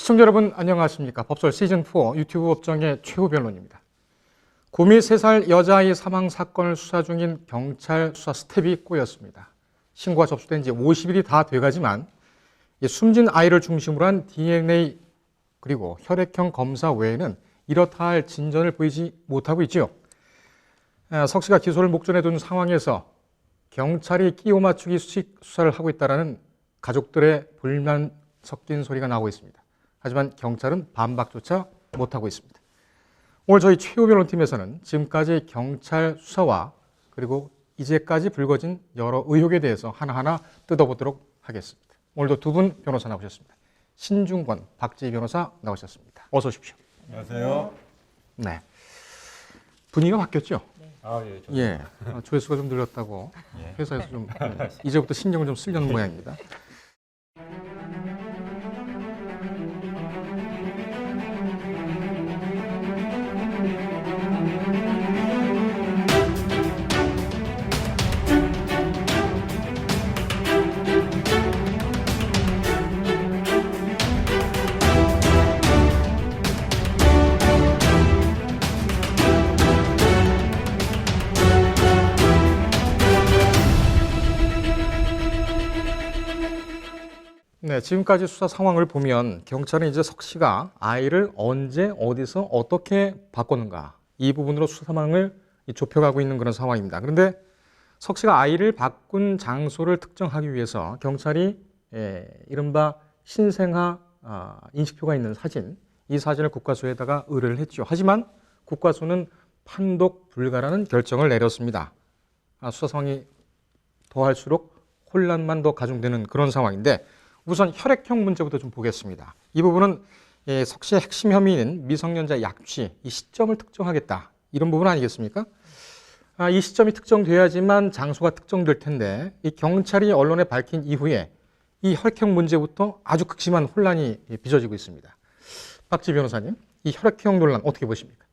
시청자 여러분 안녕하십니까. 법설 시즌4 유튜브 법정의 최후 변론입니다. 구미 3살 여자아이 사망 사건을 수사 중인 경찰 수사 스텝이 꼬였습니다. 신고가 접수된 지 50일이 다 돼가지만 숨진 아이를 중심으로 한 DNA 그리고 혈액형 검사 외에는 이렇다 할 진전을 보이지 못하고 있지요. 석 씨가 기소를 목전에 둔 상황에서 경찰이 끼워 맞추기 수사를 하고 있다는 가족들의 불만 섞인 소리가 나오고 있습니다. 하지만 경찰은 반박조차 못하고 있습니다. 오늘 저희 최후 변론팀에서는 지금까지 경찰 수사와 그리고 이제까지 불거진 여러 의혹에 대해서 하나하나 뜯어보도록 하겠습니다. 오늘도 두 분 변호사 나오셨습니다. 신중권, 박지희 변호사 나오셨습니다. 어서 오십시오. 안녕하세요. 네, 분위기가 바뀌었죠? 예. 조회수가 좀 늘었다고 예. 회사에서 좀 이제부터 신경을 좀 쓰려는 모양입니다. 네, 지금까지 수사 상황을 보면 경찰은 이제 석 씨가 아이를 언제 어디서 어떻게 바꿨는가 이 부분으로 수사 상황을 좁혀가고 있는 그런 상황입니다. 그런데 석 씨가 아이를 바꾼 장소를 특정하기 위해서 경찰이 이른바 신생아 인식표가 있는 사진, 이 사진을 국과수에다가 의뢰를 했죠. 하지만 국과수는 판독 불가라는 결정을 내렸습니다. 수사 상황이 더할수록 혼란만 더 가중되는 그런 상황인데 우선 혈액형 문제부터 좀 보겠습니다. 이 부분은 석 씨의 핵심 혐의인 미성년자 약취, 이 시점을 특정하겠다. 이런 부분 아니겠습니까? 이 시점이 특정돼야지만 장소가 특정될 텐데 이 경찰이 언론에 밝힌 이후에 이 혈액형 문제부터 아주 극심한 혼란이 빚어지고 있습니다. 박지 변호사님, 이 혈액형 논란 어떻게 보십니까?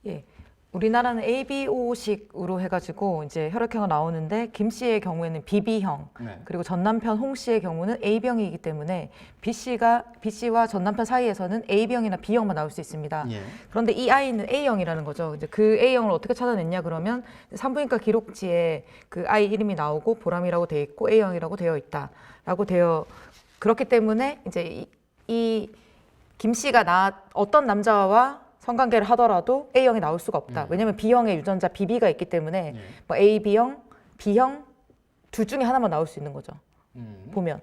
예. 우리나라는 ABO식으로 해가지고 이제 혈액형이 나오는데 김 씨의 경우에는 BB형, 네. 그리고 전 남편 홍 씨의 경우는 A병이기 때문에 B 씨와 전 남편 사이에서는 A병이나 B형만 나올 수 있습니다. 예. 그런데 이 아이는 A형이라는 거죠. 이제 그 A형을 어떻게 찾아냈냐 그러면 산부인과 기록지에 그 아이 이름이 나오고 보람이라고 되어 있고 A형이라고 되어 있다라고 그렇기 때문에 이제 이 김 씨가 어떤 남자와 성관계를 하더라도 A형이 나올 수가 없다. 왜냐하면 B형의 유전자 BB가 있기 때문에 뭐 AB형, B형 둘 중에 하나만 나올 수 있는 거죠. 보면.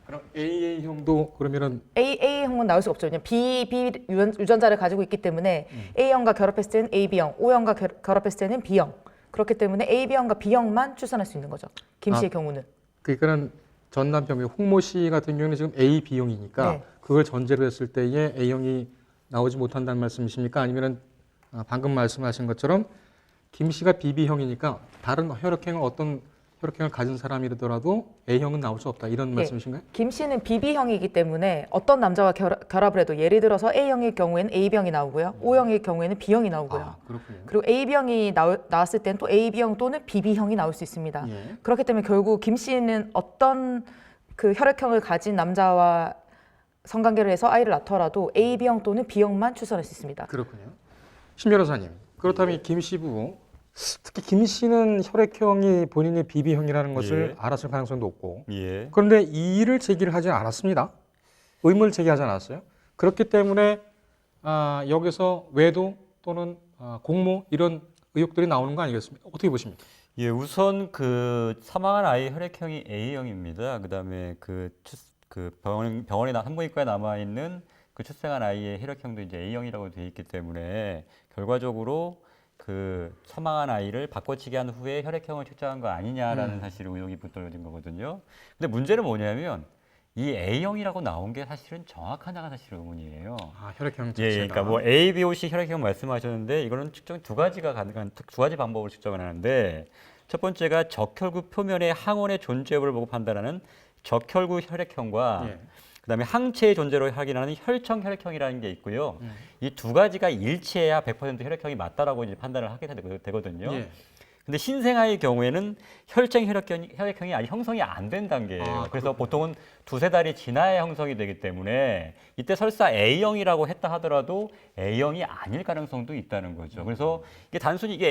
그럼 AA형도 그러면은 A형은 나올 수가 없죠. 왜냐면 BB 유전자를 가지고 있기 때문에 A형과 결합했을 때는 AB형, O형과 결합했을 때는 B형. 그렇기 때문에 AB형과 B형만 출산할 수 있는 거죠. 김 씨의 경우는. 그러니까는 전 남편 홍모 씨 같은 경우는 지금 AB형이니까 네. 그걸 전제로 했을 때에 A형이 나오지 못한다는 말씀이십니까? 아니면은 방금 말씀하신 것처럼 김 씨가 BB형이니까 다른 혈액형을 어떤 혈액형을 가진 사람이더라도 A형은 나올 수 없다 이런 말씀이신가요? 김 씨는 BB형이기 때문에 어떤 남자와 결합을 해도 예를 들어서 A형의 경우에는 A병이 나오고요. O형의 경우에는 B형이 나오고요. 그렇군요. 그리고 A병이 나왔을 때는 또 AB형 또는 BB형이 나올 수 있습니다. 예. 그렇기 때문에 결국 김 씨는 어떤 그 혈액형을 가진 남자와 성관계를 해서 아이를 낳더라도 AB형 또는 B형만 출산할 수 있습니다. 그렇군요. 신 변호사님, 그렇다면 이 김 씨 부부, 특히 김 씨는 혈액형이 본인의 BB형이라는 것을 알았을 가능성도 높고 예. 그런데 이의를 제기를 하지 않았습니다. 의문을 제기하지 않았어요. 그렇기 때문에 여기서 외도 또는 공모 이런 의혹들이 나오는 거 아니겠습니까? 어떻게 보십니까? 예, 우선 그 사망한 아이 혈액형이 A형입니다. 그다음에 병원에 산부인과에 남아 있는 그 출생한 아이의 혈액형도 이제 A형이라고 되어 있기 때문에 결과적으로 그 사망한 아이를 바꿔치기 한 후에 혈액형을 측정한 거 아니냐라는 사실 의혹이 붙어진 거거든요. 근데 문제는 뭐냐면 이 A형이라고 나온 게 사실은 정확하냐가 사실 의문이에요. 혈액형 예, 자체가. 그러니까 뭐 A, B, O, C 혈액형 말씀하셨는데 이거는 측정 두 가지가 가능한 두 가지 방법으로 측정을 하는데 첫 번째가 적혈구 표면의 항원의 존재 여부를 보고 판단하는 적혈구 혈액형과 그다음에 항체의 존재로 확인하는 혈청 혈액형이라는 게 있고요. 이 두 가지가 일치해야 100% 혈액형이 맞다라고 이제 판단을 하게 되거든요. 예. 근데 신생아의 경우에는 혈쟁 혈액형이 아직 형성이 안 된 단계예요. 그래서 그렇군요. 보통은 두세 달이 지나야 형성이 되기 때문에 이때 설사 A형이라고 했다 하더라도 A형이 아닐 가능성도 있다는 거죠. 그래서 이게 단순히 이게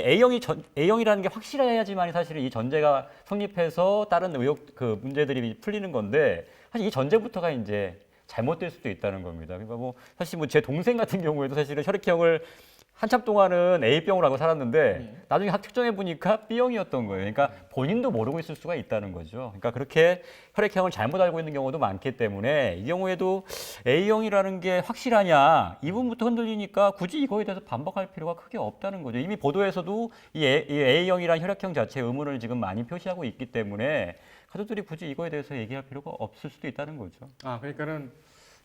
A형이라는 게 확실해야지만 사실은 이 전제가 성립해서 다른 의혹 그 문제들이 풀리는 건데 사실 이 전제부터가 이제 잘못될 수도 있다는 겁니다. 그러니까 뭐 사실 뭐 제 동생 같은 경우에도 사실은 혈액형을 한참 동안은 A병으로 알고 살았는데 나중에 측정해 보니까 B형이었던 거예요. 그러니까 본인도 모르고 있을 수가 있다는 거죠. 그러니까 그렇게 혈액형을 잘못 알고 있는 경우도 많기 때문에 이 경우에도 A형이라는 게 확실하냐 이 부분부터 흔들리니까 굳이 이거에 대해서 반박할 필요가 크게 없다는 거죠. 이미 보도에서도 이 A형이라는 혈액형 자체의 의문을 지금 많이 표시하고 있기 때문에 가족들이 굳이 이거에 대해서 얘기할 필요가 없을 수도 있다는 거죠. 그러니까는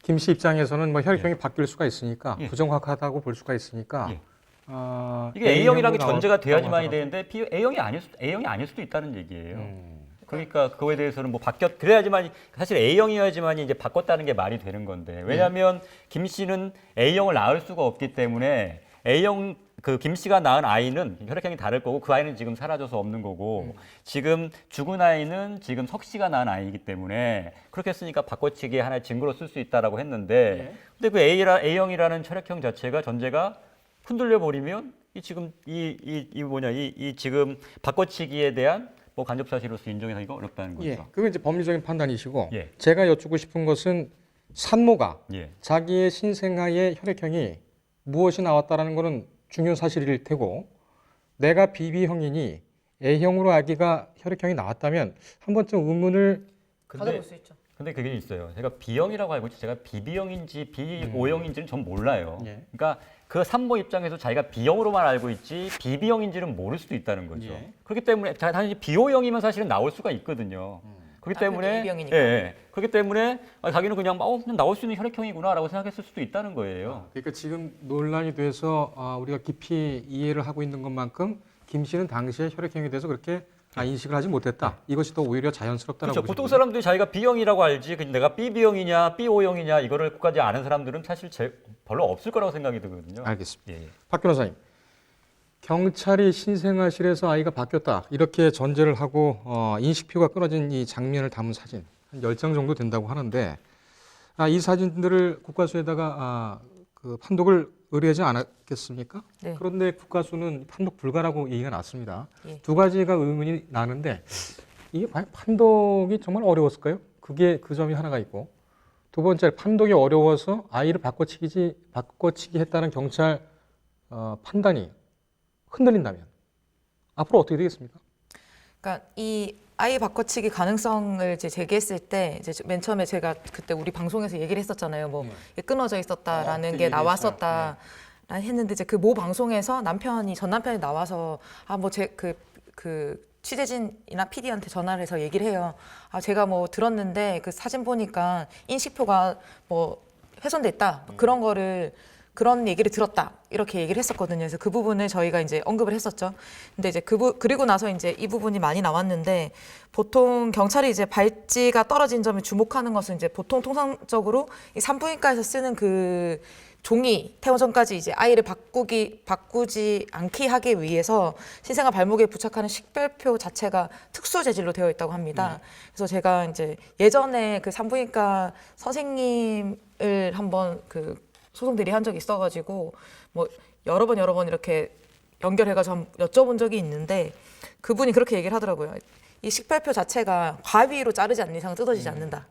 김 씨 입장에서는 뭐 혈액형이 바뀔 수가 있으니까 예. 부정확하다고 볼 수가 있으니까 예. 이게 A형이라는 게 전제가 돼야지만이 되는데 되는데 A형이 아닐 수도 있다는 얘기예요. 그러니까 그거에 대해서는 뭐 그래야지만 사실 A형이어야지만 이제 바꿨다는 게 말이 되는 건데 왜냐하면 김 씨는 A형을 낳을 수가 없기 때문에 A형 그 김 씨가 낳은 아이는 혈액형이 다를 거고 그 아이는 지금 사라져서 없는 거고 지금 죽은 아이는 지금 석 씨가 낳은 아이이기 때문에 그렇게 했으니까 바꿔치기 하나의 증거로 쓸 수 있다라고 했는데 근데 그 A형이라는 혈액형 자체가 전제가 흔들려 버리면 이 지금 이 지금 바꿔치기에 대한 뭐 간접 사실로서 인정하기가 어렵다는 거죠. 예, 그건 이제 법리적인 판단이시고 예. 제가 여쭙고 싶은 것은 산모가 예. 자기의 신생아의 혈액형이 무엇이 나왔다라는 것은 중요한 사실일 테고 내가 BB형이니 A형으로 아기가 혈액형이 나왔다면 한 번쯤 의문을 가져볼 수 있죠. 근데 그게 있어요. 제가 B형이라고 알고 있지 제가 BB형인지 B5형인지는 전 몰라요. 예. 그러니까 그 산모 입장에서 자기가 B형으로만 알고 있지 BB형인지는 모를 수도 있다는 거죠. 예. 그렇기 때문에 단지 B5형이면 사실은 나올 수가 있거든요. 그렇기 때문에 B형이니까. 그렇기 때문에 자기는 그냥 그냥 나올 수 있는 혈액형이구나라고 생각했을 수도 있다는 거예요. 그러니까 지금 논란이 돼서 우리가 깊이 이해를 하고 있는 것만큼 김 씨는 당시에 혈액형에 대해서 그렇게 인식을 하지 못했다. 이것이 더 오히려 자연스럽다라고 그렇죠. 보통 보시는 사람들이 자기가 B형이라고 알지, 근데 내가 B형이냐, BO형이냐 이거를 끝까지 아는 사람들은 사실 별로 없을 거라고 생각이 들거든요. 알겠습니다. 예, 예. 박 변호사님, 경찰이 신생아실에서 아이가 바뀌었다 이렇게 전제를 하고 인식표가 끊어진 이 장면을 담은 사진 한 10장 정도 된다고 하는데 이 사진들을 국과수에다가 그 판독을 의뢰하지 않았겠습니까? 네. 그런데 국과수는 판독 불가라고 얘기가 났습니다. 예. 두 가지가 의문이 나는데 이게 과연 판독이 정말 어려웠을까요? 그게 그 점이 하나가 있고 두 번째 판독이 어려워서 아이를 바꿔치기 했다는 경찰 판단이 흔들린다면 앞으로 어떻게 되겠습니까? 그러니까 이 아이 바꿔치기 가능성을 이제 제기했을 때 이제 맨 처음에 제가 그때 우리 방송에서 얘기를 했었잖아요. 뭐 이게 끊어져 있었다라는 그때 게 얘기했어요. 나왔었다. 했는데 이제 그 모 방송에서 전 남편이 나와서 뭐 제 그 취재진이나 PD한테 전화를 해서 얘기를 해요. 제가 뭐 들었는데 그 사진 보니까 인식표가 뭐 훼손됐다. 그런 얘기를 들었다. 이렇게 얘기를 했었거든요. 그래서 그 부분을 저희가 이제 언급을 했었죠. 근데 이제 그리고 나서 이제 이 부분이 많이 나왔는데 보통 경찰이 이제 발찌가 떨어진 점에 주목하는 것은 이제 보통 통상적으로 이 산부인과에서 쓰는 그 종이 태원 전까지 이제 아이를 바꾸지 않게 하기 위해서 신생아 발목에 부착하는 식별표 자체가 특수 재질로 되어 있다고 합니다. 그래서 제가 이제 예전에 그 산부인과 선생님을 한번 그 소송 대리한 적이 있어가지고 뭐 여러 번 이렇게 연결해가지고 여쭤본 적이 있는데 그분이 그렇게 얘기를 하더라고요. 이 식별표 자체가 가위로 자르지 않는 이상 뜯어지지 않는다.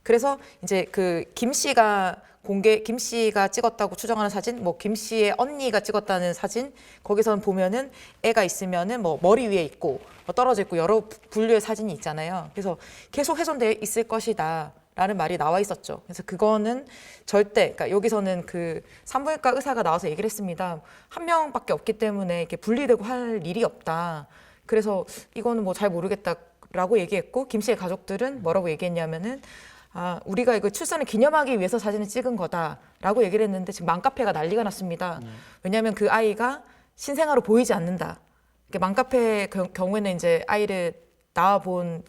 그래서 이제 그 김 씨가 찍었다고 추정하는 사진, 뭐 김 씨의 언니가 찍었다는 사진, 거기서는 보면은 애가 있으면은 뭐 머리 위에 있고 뭐 떨어져 있고 여러 분류의 사진이 있잖아요. 그래서 계속 훼손돼 있을 것이다. 라는 말이 나와 있었죠. 그래서 그거는 그러니까 여기서는 그 산부인과 의사가 나와서 얘기를 했습니다. 한 명밖에 없기 때문에 이렇게 분리되고 할 일이 없다. 그래서 이거는 뭐 잘 모르겠다라고 얘기했고 김 씨의 가족들은 뭐라고 얘기했냐면은 우리가 이거 출산을 기념하기 위해서 사진을 찍은 거다라고 얘기를 했는데 지금 맘카페가 난리가 났습니다. 왜냐하면 그 아이가 신생아로 보이지 않는다. 맘카페 경우에는 이제 아이를 낳아본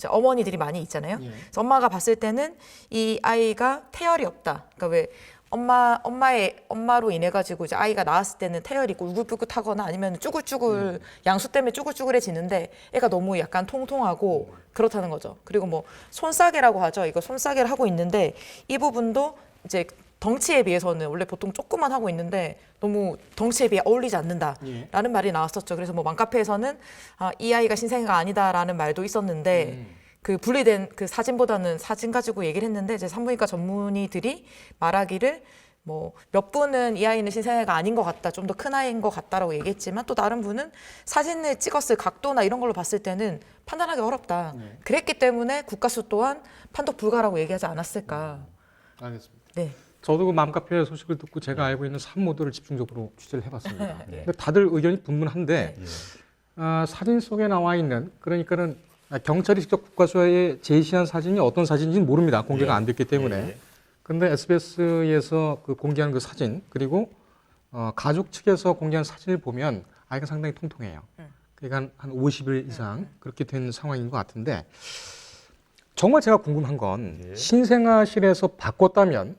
어머니들이 많이 있잖아요. 그래서 엄마가 봤을 때는 이 아이가 태열이 없다. 그러니까 왜 엄마로 인해 가지고 이제 아이가 나왔을 때는 태열이 있고 울긋불긋하거나 아니면 쭈글쭈글 양수 때문에 쭈글쭈글해지는데 애가 너무 약간 통통하고 그렇다는 거죠. 그리고 뭐 손싸개라고 하죠. 이거 손싸개를 하고 있는데 이 부분도 이제 덩치에 비해서는 원래 보통 조금만 하고 있는데 너무 덩치에 비해 어울리지 않는다라는 말이 나왔었죠. 그래서 뭐 맘카페에서는 이 아이가 신생아가 아니다라는 말도 있었는데 그 분리된 그 사진보다는 사진 가지고 얘기를 했는데 이제 산부인과 전문의들이 말하기를 뭐 몇 분은 이 아이는 신생아가 아닌 것 같다, 좀 더 큰 아이인 것 같다라고 얘기했지만 또 다른 분은 사진을 찍었을 각도나 이런 걸로 봤을 때는 판단하기 어렵다. 그랬기 때문에 국가수 또한 판독 불가라고 얘기하지 않았을까. 알겠습니다. 네. 저도 그 맘카페 소식을 듣고 제가 알고 있는 산모들을 집중적으로 취재를 해봤습니다. 네. 근데 다들 의견이 분분한데 사진 속에 나와 있는 그러니까는 경찰이 직접 국과수에 제시한 사진이 어떤 사진인지는 모릅니다. 공개가 안 됐기 때문에. 근데 SBS에서 그 공개한 그 사진 그리고 가족 측에서 공개한 사진을 보면 아이가 상당히 통통해요. 그러니까 한 50일 이상 그렇게 된 상황인 것 같은데 정말 제가 궁금한 건 신생아실에서 바꿨다면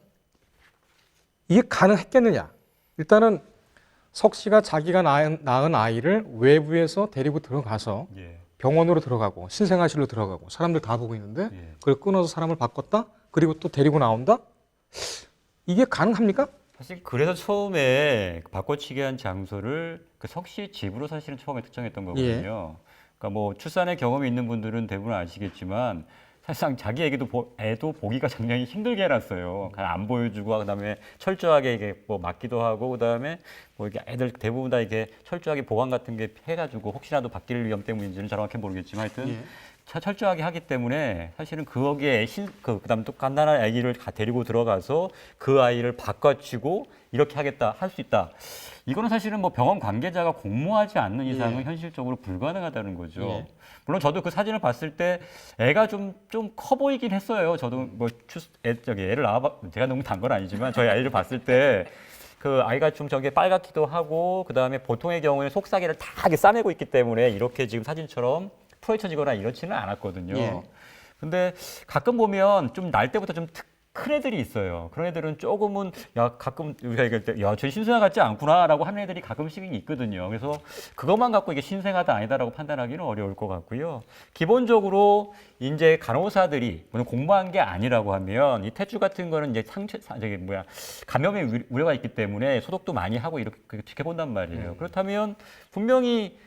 이게 가능했겠느냐? 일단은 석 씨가 자기가 낳은 아이를 외부에서 데리고 들어가서 병원으로 들어가고 신생아실로 들어가고 사람들 다 보고 있는데 그걸 끊어서 사람을 바꿨다? 그리고 또 데리고 나온다? 이게 가능합니까? 사실 그래서 처음에 바꿔치기 한 장소를 그 석씨 집으로 사실은 처음에 특정했던 거거든요. 그러니까 뭐 출산의 경험이 있는 분들은 대부분 아시겠지만 사실상 자기 애도 보기가 굉장히 힘들게 해놨어요. 그냥 안 보여주고 그다음에 철저하게 이게 뭐 맞기도 하고 그다음에 뭐 이게 애들 대부분 다 이게 철저하게 보관 같은 게 해가지고 혹시라도 바뀔 위험 때문인지는 정확히 모르겠지만 하여튼 철저하게 하기 때문에 사실은 거기에 그다음에 또 갓난한 아기를 데리고 들어가서 그 아이를 바꿔치고 이렇게 하겠다 할 수 있다. 이거는 사실은 뭐 병원 관계자가 공모하지 않는 이상은 현실적으로 불가능하다는 거죠. 물론 저도 그 사진을 봤을 때 애가 좀 커 보이긴 했어요. 저도 뭐 애를 제가 너무 단 건 아니지만 저희 아이를 봤을 때 그 아이가 좀 저게 빨갛기도 하고 그다음에 보통의 경우에 속삭이를 다 이렇게 싸매고 있기 때문에 이렇게 지금 사진처럼 풀어헤쳐지거나 이렇지는 않았거든요. 근데 가끔 보면 좀 날 때부터 좀 큰 애들이 있어요. 그런 애들은 조금은 가끔 우리가 얘기할 때 저 신생아 같지 않구나라고 하는 애들이 가끔씩 있거든요. 그래서 그것만 갖고 이게 신생아다 아니다라고 판단하기는 어려울 것 같고요. 기본적으로 이제 간호사들이 물론 공부한 게 아니라고 하면 이 탯줄 같은 거는 이제 감염의 우려가 있기 때문에 소독도 많이 하고 이렇게 지켜본단 말이에요. 그렇다면 분명히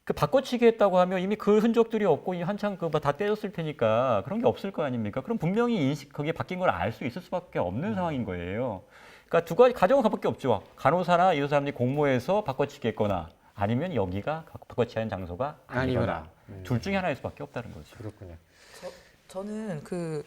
그 바꿔치기 했다고 하면 이미 그 흔적들이 없고 한창 다 떼졌을 테니까 그런 게 없을 거 아닙니까? 그럼 분명히 거기에 바뀐 걸 알 수 있을 수밖에 없는 상황인 거예요. 그러니까 두 가지 가정은 그밖에 없죠. 간호사나 이 사람들이 공모해서 바꿔치기 했거나 아니면 여기가 바꿔치기한 장소가 아니거나 둘 중에 하나일 수밖에 없다는 거죠. 그렇군요. 저는 그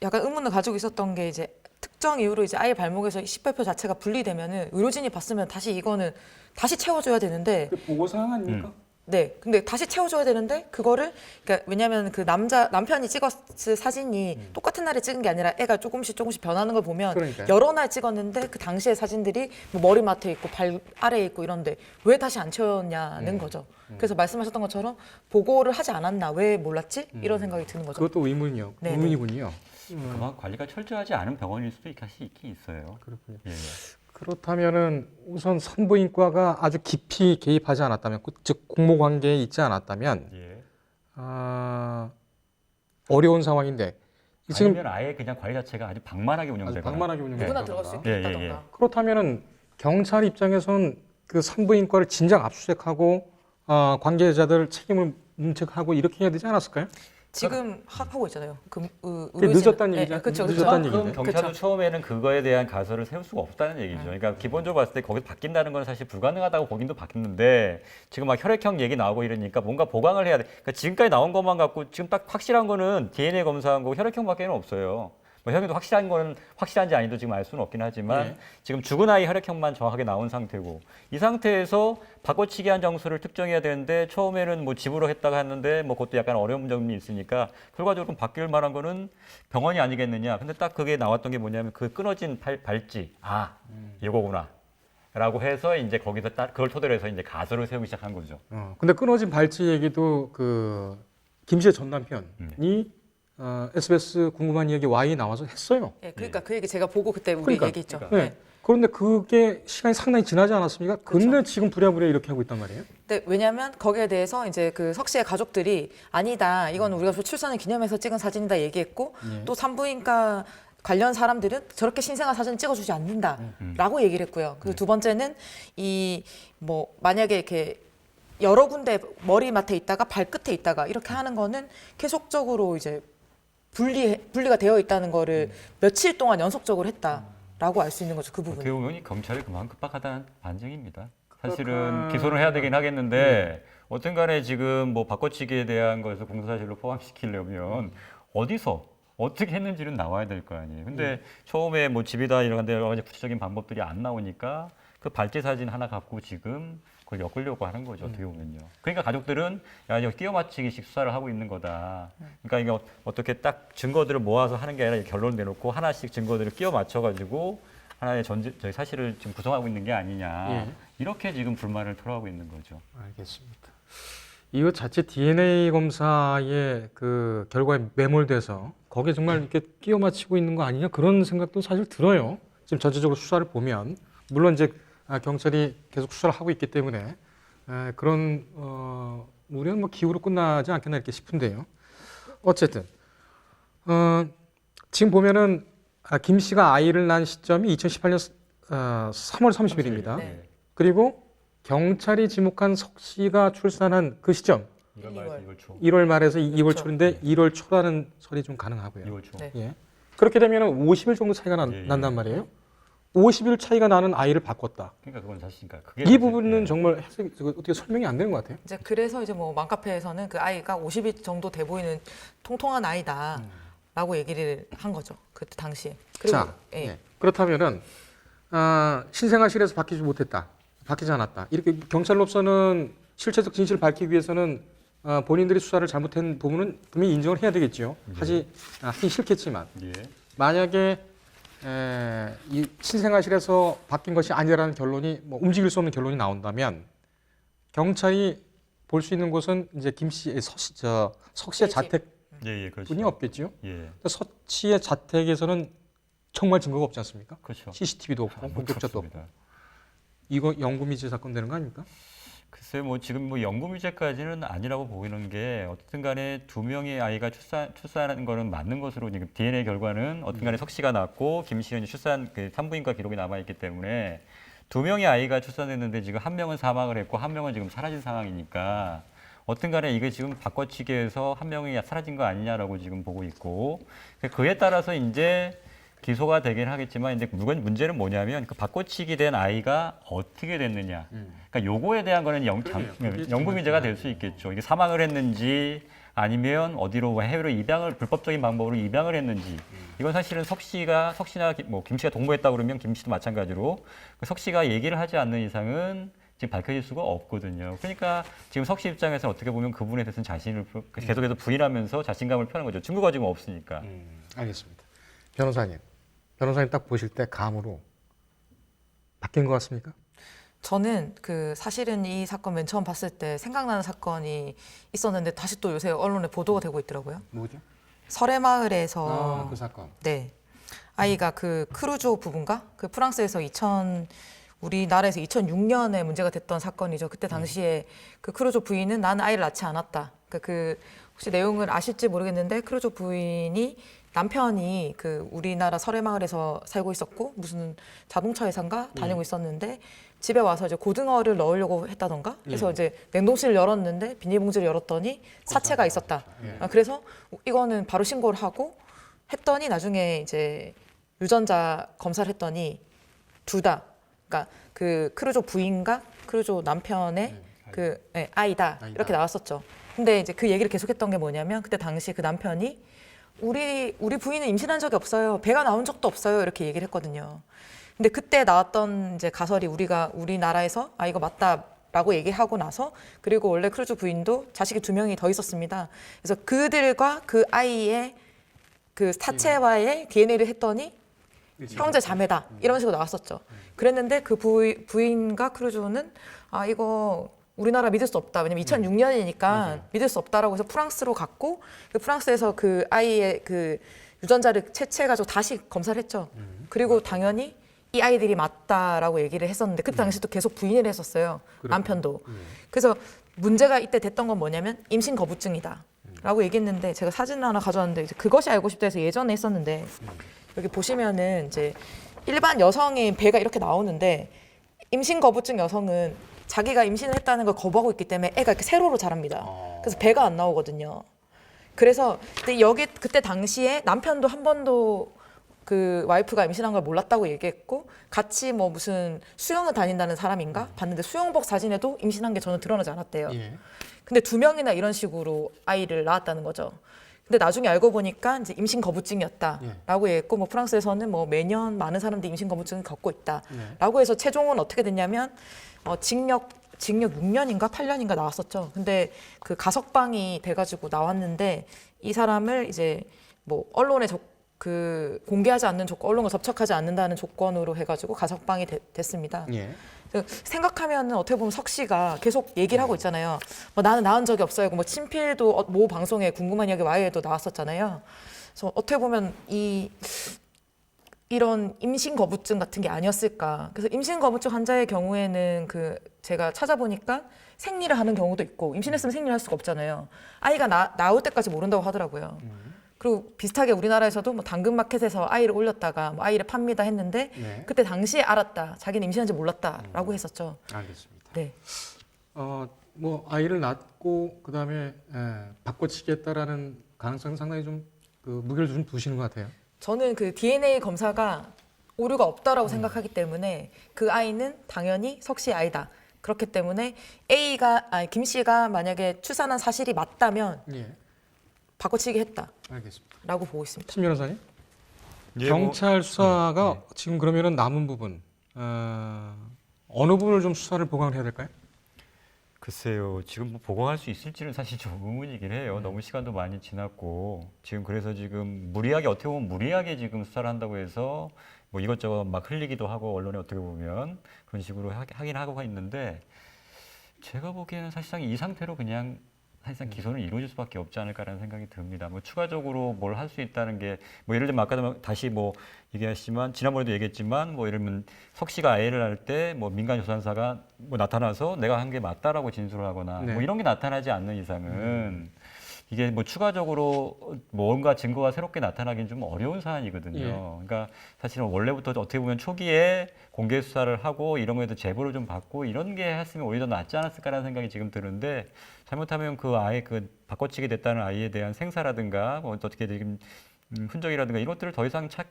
약간 의문을 가지고 있었던 게 이제 특정 이유로 이제 아이 발목에서 식별표 자체가 분리되면은 의료진이 봤으면 다시 이거는 다시 채워줘야 되는데 보고사항 아닙니까? 네, 근데 다시 채워줘야 되는데 그거를 그러니까 왜냐하면 그 남편이 찍었을 사진이 똑같은 날에 찍은 게 아니라 애가 조금씩 변하는 걸 보면 그러니까요. 여러 날 찍었는데 그 당시의 사진들이 뭐 머리맡에 있고 발 아래에 있고 이런데 왜 다시 안 채웠냐는 거죠. 그래서 말씀하셨던 것처럼 보고를 하지 않았나 왜 몰랐지 이런 생각이 드는 거죠. 그것도 의문이군요. 그만 관리가 철저하지 않은 병원일 수도 있긴 있어요. 그렇군요. 예. 그렇다면은 우선 산부인과가 아주 깊이 개입하지 않았다면, 즉 공모 관계에 있지 않았다면 어려운 상황인데 지금 아니면 아예 그냥 관리 자체가 아주 방만하게 운영되거나 누구나 들어갈 수 있다던가. 그렇다면은 경찰 입장에서는 그 산부인과를 진작 압수수색하고 관계자들 책임을 문책하고 이렇게 해야 되지 않았을까요? 지금 하고 있잖아요. 늦었다는 얘기죠. 그렇죠. 늦었다는 그럼 얘기인데. 경찰도 그쵸. 처음에는 그거에 대한 가설을 세울 수가 없다는 얘기죠. 그러니까 기본적으로 봤을 때 거기서 바뀐다는 건 사실 불가능하다고 보긴도 바뀌는데 지금 막 혈액형 얘기 나오고 이러니까 뭔가 보강을 해야 돼. 그러니까 지금까지 나온 것만 갖고 지금 딱 확실한 거는 DNA 검사한 거고 혈액형밖에는 없어요. 뭐 혈액도 확실한 거는 확실한지 아닌도 지금 알 수는 없긴 하지만 지금 죽은 아이 혈액형만 정확하게 나온 상태고 이 상태에서 바꿔치기 한 장소를 특정해야 되는데 처음에는 뭐 집으로 했다가 했는데 뭐 그것도 약간 어려운 점이 있으니까 결과적으로 바뀔 만한 거는 병원이 아니겠느냐. 근데 딱 그게 나왔던 게 뭐냐면 그 끊어진 발찌 이거구나. 라고 해서 이제 거기서 그걸 토대로 해서 이제 가설을 세우기 시작한 거죠. 근데 끊어진 발찌 얘기도 그 김 씨의 전 남편이 SBS 궁금한 이야기 Y 나와서 했어요. 예, 그러니까 그 얘기 제가 보고 그때 우리 그러니까. 얘기했죠. 그러니까. 네. 그런데 그게 시간이 상당히 지나지 않았습니까? 근데 지금 부랴부랴 이렇게 하고 있단 말이에요. 네, 왜냐하면 거기에 대해서 이제 그 석 씨의 가족들이 아니다, 이건 우리가 출산을 기념해서 찍은 사진이다 얘기했고 또 산부인과 관련 사람들은 저렇게 신생아 사진 찍어주지 않는다라고 얘기를 했고요. 그리고 두 번째는 이 뭐 만약에 이렇게 여러 군데 머리맡에 있다가 발끝에 있다가 이렇게 하는 거는 계속적으로 이제 분리가 되어 있다는 거를 며칠 동안 연속적으로 했다라고 알 수 있는 거죠. 그 부분. 어떻게 보면 이 경찰이 그만 급박하다는 반증입니다. 사실은 그렇구나. 기소를 해야 되긴 하겠는데 어떤 간에 지금 뭐 바꿔치기에 대한 것을 공소사실로 포함시키려면 어디서 어떻게 했는지는 나와야 될 거 아니에요. 근데 처음에 뭐 집이다 이런 데 여러 가지 구체적인 방법들이 안 나오니까 그 발제 사진 하나 갖고 지금 그걸 엮으려고 하는 거죠. 어떻게 보면요. 그러니까 가족들은 야 이거 끼워 맞추기식 수사를 하고 있는 거다. 그러니까 이게 어떻게 딱 증거들을 모아서 하는 게 아니라 결론 내놓고 하나씩 증거들을 끼워 맞춰가지고 하나의 저희 사실을 지금 구성하고 있는 게 아니냐. 예. 이렇게 지금 불만을 토로하고 있는 거죠. 알겠습니다. 이거 자체 DNA 검사의 그 결과에 매몰돼서 거기에 정말 이렇게 끼워 맞추고 있는 거 아니냐 그런 생각도 사실 들어요. 지금 전체적으로 수사를 보면 물론 이제 경찰이 계속 수사를 하고 있기 때문에 그런 우려는 뭐 기우로 끝나지 않겠나 이렇게 싶은데요. 어쨌든 지금 보면은 김 씨가 아이를 낳은 시점이 2018년 3월 30일입니다. 네. 그리고 경찰이 지목한 석 씨가 출산한 그 시점 1월 말에서 2월 초. 1월 말에서 2월 그렇죠. 초인데 2월 초라는 설이 좀 가능하고요. 2월 초. 네. 예. 그렇게 되면 50일 정도 차이가 예, 예. 난단 말이에요. 50일 차이가 나는 아이를 바꿨다. 그러니까 그건 사실인가. 그게 이 부분은 예. 정말 어떻게 설명이 안 되는 것 같아요. 이제 그래서 이제 뭐 맘카페에서는 그 아이가 50일 정도 돼 보이는 통통한 아이다라고 얘기를 한 거죠. 그때 당시에. 그리고 자, 예. 예. 그렇다면은 신생아실에서 바뀌지 않았다. 이렇게 경찰로서는 실체적 진실을 밝히기 위해서는 본인들이 수사를 잘못한 부분은 분명히 인정을 해야 되겠죠. 하기 싫겠지만 예. 만약에 이 신생아실에서 바뀐 것이 아니라는 결론이 뭐 움직일 수 없는 결론이 나온다면 경찰이 볼 수 있는 곳은 이제 김 씨의 석 씨의 집. 자택뿐이 예, 예, 그렇죠. 없겠죠. 예. 석 씨의 자택에서는 정말 증거가 없지 않습니까? 그렇죠. CCTV도 없고 아무것도 목격자도 없고 없습니다. 이거 영구미제 사건 되는 거 아닙니까? 글쎄 뭐 지금 뭐 영구미제까지는 아니라고 보이는 게 어쨌든 간에 두 명의 아이가 출산하는 거는 맞는 것으로 지금 DNA 결과는 어쨌든 간에 석 씨가 낳고 김 씨는 출산 그 산부인과 기록이 남아 있기 때문에 두 명의 아이가 출산했는데 지금 한 명은 사망을 했고 한 명은 지금 사라진 상황이니까 어떤 간에 이게 지금 바꿔치기해서 한 명이 사라진 거 아니냐라고 지금 보고 있고 그에 따라서 이제 기소가 되긴 하겠지만 이제 문제는 뭐냐면 그 바꿔치기 된 아이가 어떻게 됐느냐. 그러니까 요거에 대한 거는 영구미제가 될 수 있겠죠. 이게 사망을 했는지 아니면 어디로 해외로 불법적인 방법으로 입양을 했는지. 이건 사실은 석 씨나 뭐 김 씨가 동거했다 그러면 김 씨도 마찬가지로 석 씨가 얘기를 하지 않는 이상은 지금 밝혀질 수가 없거든요. 그러니까 지금 석 씨 입장에서 어떻게 보면 그분에 대해서는 자신을 계속해서 부인하면서 자신감을 펴는 거죠. 증거가 지금 없으니까. 알겠습니다. 변호사님 딱 보실 때 감으로 바뀐 것 같습니까? 저는 그 사실은 이 사건 맨 처음 봤을 때 생각나는 사건이 있었는데 다시 또 요새 언론에 보도가 되고 있더라고요. 뭐죠? 설해마을에서 그 사건. 네 아이가 그 크루조 부부인가 그 프랑스에서 우리나라에서 2006년에 문제가 됐던 사건이죠. 그때 당시에 그 크루조 부인은 나는 아이를 낳지 않았다. 그 혹시 내용을 아실지 모르겠는데 크루조 부인이 남편이 그 우리나라 설해마을에서 살고 있었고 무슨 자동차 회사인가 다니고 있었는데 집에 와서 이제 고등어를 넣으려고 했다던가 그래서 이제 냉동실을 열었는데 비닐봉지를 열었더니 사체가 있었다. 그래서 이거는 바로 신고를 하고 했더니 나중에 이제 유전자 검사를 했더니 둘 다 그러니까 그 크루조 부인과 크루조 남편의 아이다 이렇게 나왔었죠. 근데 이제 그 얘기를 계속했던 게 뭐냐면 그때 당시 그 남편이 우리 부인은 임신한 적이 없어요. 배가 나온 적도 없어요. 이렇게 얘기를 했거든요. 근데 그때 나왔던 이제 가설이 우리나라에서 이거 맞다라고 얘기하고 나서 그리고 원래 크루즈 부인도 자식이 2명이 더 있었습니다. 그래서 그들과 그 아이의 그 사체와의 DNA를 했더니 형제 자매다 이런 식으로 나왔었죠. 그랬는데 그 부인과 크루즈는 이거 우리나라 믿을 수 없다. 왜냐면 2006년이니까 믿을 수 없다라고 해서 프랑스로 갔고 그 프랑스에서 그 아이의 그 유전자를 채취해가지고 다시 검사를 했죠. 그리고 당연히 이 아이들이 맞다라고 얘기를 했었는데 그때 당시 또 계속 부인을 했었어요. 남편도. 그래서 문제가 이때 됐던 건 뭐냐면 임신 거부증이다. 라고 얘기했는데 제가 사진을 하나 가져왔는데 이제 그것이 알고 싶다 해서 예전에 했었는데 여기 보시면은 이제 일반 여성의 배가 이렇게 나오는데 임신 거부증 여성은 자기가 임신을 했다는 걸 거부하고 있기 때문에 애가 이렇게 세로로 자랍니다. 그래서 배가 안 나오거든요. 그래서 그때 당시에 남편도 한 번도 그 와이프가 임신한 걸 몰랐다고 얘기했고 같이 뭐 무슨 수영을 다닌다는 사람인가 봤는데 수영복 사진에도 임신한 게 전혀 드러나지 않았대요. 예. 근데 2명이나 이런 식으로 아이를 낳았다는 거죠. 근데 나중에 알고 보니까 이제 임신 거부증이었다라고 얘기했고 뭐 프랑스에서는 뭐 매년 많은 사람들이 임신 거부증을 겪고 있다라고 해서 최종은 어떻게 됐냐면 징역 6년인가 8년인가 나왔었죠. 근데 그 가석방이 돼가지고 나왔는데 이 사람을 이제 뭐 언론에 그 공개하지 않는 조건, 언론과 접촉하지 않는다는 조건으로 해가지고 가석방이 됐습니다. 예. 생각하면은 어떻게 보면 석 씨가 계속 얘기를 하고 있잖아요. 뭐 나는 낳은 적이 없어요. 뭐 친필도 모 방송에 궁금한 이야기 와이에도 나왔었잖아요. 그래서 어떻게 보면 이런 임신 거부증 같은 게 아니었을까. 그래서 임신 거부증 환자의 경우에는 그 제가 찾아보니까 생리를 하는 경우도 있고 임신했으면 생리를 할 수가 없잖아요. 아이가 나올 때까지 모른다고 하더라고요. 그리고 비슷하게 우리나라에서도 뭐 당근마켓에서 아이를 올렸다가 뭐 아이를 팝니다 했는데 네. 그때 당시에 알았다. 자기는 임신한지 몰랐다라고 했었죠. 알겠습니다. 네. 뭐 아이를 낳고 그다음에 바꿔치기했다라는 가능성은 상당히 좀 그 무게를 좀 두시는 것 같아요. 저는 그 DNA 검사가 오류가 없다라고 생각하기 때문에 그 아이는 당연히 석 씨의 아이다. 그렇기 때문에 김 씨가 만약에 출산한 사실이 맞다면 예. 바꿔치기 했다라고 알겠습니다. 보고 있습니다. 심 변호사님? 예, 경찰 수사가 지금 그러면은 남은 부분 어느 부분을 좀 수사를 보강을 해야 될까요? 글쎄요, 지금 뭐 보강할 수 있을지는 사실 좀 의문이긴 해요. 너무 시간도 많이 지났고 지금 그래서 지금 무리하게 어떻게 보면 무리하게 지금 수사를 한다고 해서 뭐 이것저것 막 흘리기도 하고 언론에 어떻게 보면 그런 식으로 하긴 하고 있는데 제가 보기에는 사실상 이 상태로 그냥 사실상 기소는 이루어질 수밖에 없지 않을까라는 생각이 듭니다. 뭐 추가적으로 뭘 할 수 있다는 게 뭐 예를 들면 아까도 다시 뭐 얘기하시지만 지난번에도 얘기했지만 뭐 예를 들면 석 씨가 아이를 할 때 뭐 민간 조산사가 뭐 나타나서 내가 한 게 맞다라고 진술을 하거나 네. 뭐 이런 게 나타나지 않는 이상은 이게 뭐 추가적으로 뭔가 증거가 새롭게 나타나기는 좀 어려운 사안이거든요. 예. 그러니까 사실은 원래부터 어떻게 보면 초기에 공개 수사를 하고 이런 거에도 제보를 좀 받고 이런 게 했으면 오히려 더 낫지 않았을까라는 생각이 지금 드는데 잘못하면 그 아이 그 바꿔치기 됐다는 아이에 대한 생사라든가 뭐 어떻게 지금 흔적이라든가 이런 것들을 더 이상 찾을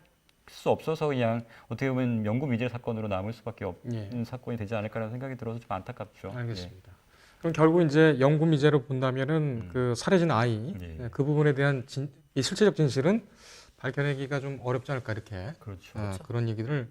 수 없어서 그냥 어떻게 보면 명구 미제 사건으로 남을 수밖에 없는 사건이 되지 않을까라는 생각이 들어서 좀 안타깝죠. 알겠습니다. 그럼 결국 이제 영구 미제로 본다면은 그 살해진 아이 예. 그 부분에 대한 이 실체적 진실은 밝혀내기가 좀 어렵지 않을까 이렇게 그렇죠. 그런 얘기를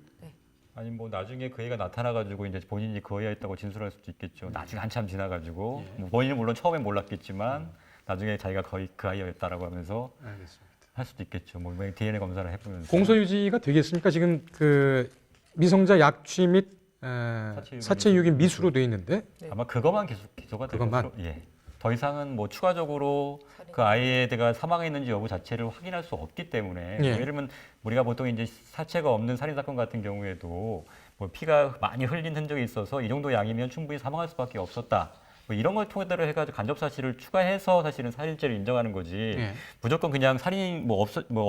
아니 뭐 나중에 그 애가 나타나가지고 이제 본인이 그 애였다고 진술할 수도 있겠죠. 나중에 한참 지나가지고 뭐 본인은 물론 처음엔 몰랐겠지만 나중에 자기가 거의 그 아이였다라고 하면서 알겠습니다. 할 수도 있겠죠. 뭐 DNA 검사를 해보면서 공소 유지가 되겠습니까? 지금 그 미성자 약취 및 사체 유기 미수로 돼 있는데 아마 그것만 계속 기소가 될 그것만? 것으로 예. 더 이상은 뭐 추가적으로 그 아이에 대가 사망했는지 여부 자체를 확인할 수 없기 때문에 예. 예를 들면 우리가 보통 이제 사체가 없는 살인 사건 같은 경우에도 뭐 피가 많이 흘린 흔적이 있어서 이 정도 양이면 충분히 사망할 수밖에 없었다. 뭐 이런 걸 통해서 해가지고 간접 사실을 추가해서 사실은 살인죄를 인정하는 거지. 예. 무조건 그냥 살인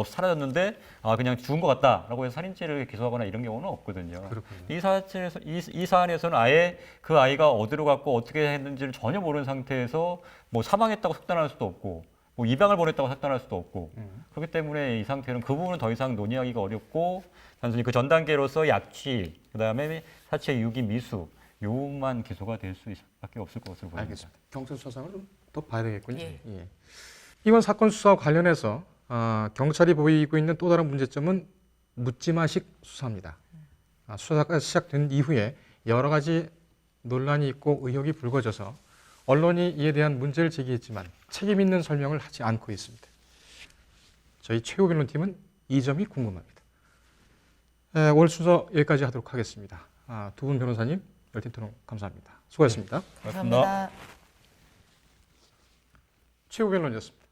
사라졌는데 그냥 죽은 것 같다라고 해서 살인죄를 기소하거나 이런 경우는 없거든요. 그렇군요. 이 사안에서는 아예 그 아이가 어디로 갔고 어떻게 했는지를 전혀 모르는 상태에서 뭐 사망했다고 속단할 수도 없고 뭐 입양을 보냈다고 속단할 수도 없고 그렇기 때문에 이 상태는 그 부분은 더 이상 논의하기가 어렵고 단순히 그 전 단계로서 약취 그다음에 사체 유기 미수 요만 기소가 될 수밖에 없을 것으로 보입니다. 알겠습니다. 경찰 수사상을 좀 더 봐야 되겠군요. 예. 예. 이번 사건 수사와 관련해서 경찰이 보이고 있는 또 다른 문제점은 묻지마식 수사입니다. 수사가 시작된 이후에 여러 가지 논란이 있고 의혹이 불거져서 언론이 이에 대한 문제를 제기했지만 책임 있는 설명을 하지 않고 있습니다. 저희 최후 변론팀은 이 점이 궁금합니다. 올 순서 여기까지 하도록 하겠습니다. 두 분 변호사님 열띤 토론 감사합니다. 수고하셨습니다. 고맙습니다. 감사합니다. 최후 변론이었습니다.